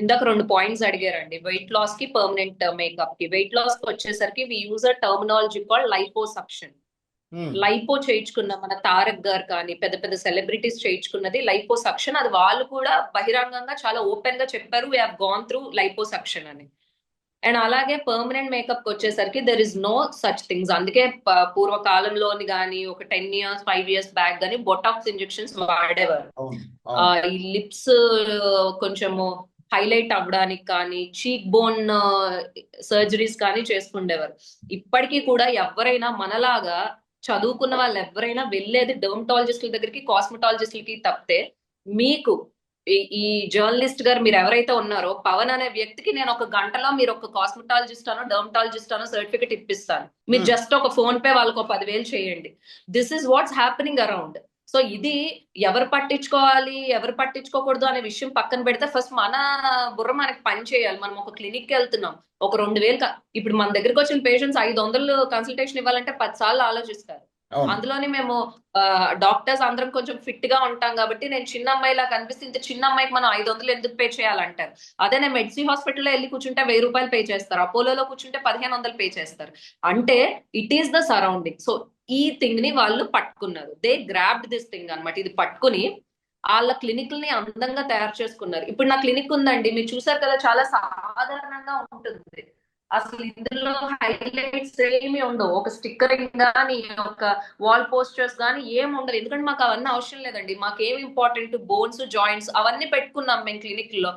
ఇందాక 2 పాయింట్స్ అడిగారండి. Weight loss కి, పర్మనెంట్ మేకప్ కి. వెయిట్ లాస్ కి వచ్చేసరికి we use a terminology called liposuction. Um, lipo చేయించుకున్న మన తారక్ గారు కానీ పెద్ద పెద్ద సెలబ్రిటీస్ చేయించుకున్నది లైపోసక్షన్. అది వాళ్ళు కూడా బహిరంగంగా చాలా ఓపెన్ గా చెప్పారు, we have gone through liposuction అని. అండ్ అలాగే పర్మనెంట్ మేకప్ వచ్చేసరికి there is no such things. అందుకే పూర్వకాలంలోని కానీ ఒక 10 years 5 years బ్యాక్ కానీ బొటాక్స్ ఇంజెక్షన్స్ వాడేవారు. అవును, అవును. ఈ లిప్స్ కొంచెము హైలైట్ అవ్వడానికి కానీ, చీక్ బోన్ సర్జరీస్ కానీ చేసుకుండేవారు. ఇప్పటికీ కూడా ఎవరైనా మనలాగా చదువుకున్న వాళ్ళు ఎవరైనా వెళ్ళేది డెర్మటాలజిస్టుల దగ్గరికి, కాస్మెటాలజిస్టులకి తప్పితే, మీకు ఈ జర్నలిస్ట్ గారు మీరు ఎవరైతే ఉన్నారో పవన్ అనే వ్యక్తికి నేను ఒక గంటలో మీరు ఒక కాస్మెటాలజిస్ట్ అనో డెర్మటాలజిస్ట్ అనో సర్టిఫికెట్ ఇప్పిస్తాను. మీరు ఉమ్, జస్ట్ ఒక ఫోన్ పే వాళ్ళకి 10,000 చేయండి. This is what's happening around. So ఇది ఎవరు పట్టించుకోవాలి, ఎవరు పట్టించుకోకూడదు అనే విషయం పక్కన పెడితే ఫస్ట్ మన బుర్ర మనకి పని చేయాలి. మనం ఒక క్లినిక్ కి వెళ్తున్నాం, ఒక 2,000 ఇప్పుడు మన దగ్గరికి వచ్చిన పేషెంట్స్ 500 కన్సల్టేషన్ ఇవ్వాలంటే 10 సార్లు ఆలోచిస్తారు. అవును. అందులోని మేము డాక్టర్స్ అందరం కొంచెం ఫిట్ గా ఉంటాం కాబట్టి, నేను చిన్న అమ్మాయిలా కనిపిస్తే ఇంత చిన్న అమ్మాయికి మనం 500 ఎందుకు పే చేయాలంటారు. అదే నేను మెడ్సీ హాస్పిటల్లో వెళ్ళి కూర్చుంటే 1,000 రూపాయలు పే చేస్తారు, అపోలోలో కూర్చుంటే 1,500 పే చేస్తారు. అంటే it is the surrounding. So ఈ థింగ్ ని వాళ్ళు పట్టుకున్నారు, దే గ్రాబ్డ్ దిస్ థింగ్ అన్నమాట. ఇది పట్టుకుని వాళ్ళ క్లినిక్ ని అందంగా తయారు చేసుకున్నారు. ఇప్పుడు నా క్లినిక్ ఉందండి, మీరు చూసారు కదా, చాలా సాధారణంగా ఉంటుంది. అసలు ఇందులో హైలైట్స్ ఏమి ఉండవు, ఒక స్టిక్కరింగ్ కానీ ఒక వాల్ పోస్టర్స్ కానీ ఏమి ఉండదు. ఎందుకంటే మాకు అవన్నీ అవసరం లేదండి. మాకు ఏమి ఇంపార్టెంట్, బోన్స్ జాయింట్స్ అవన్నీ పెట్టుకున్నాం మేము క్లినిక్ లో.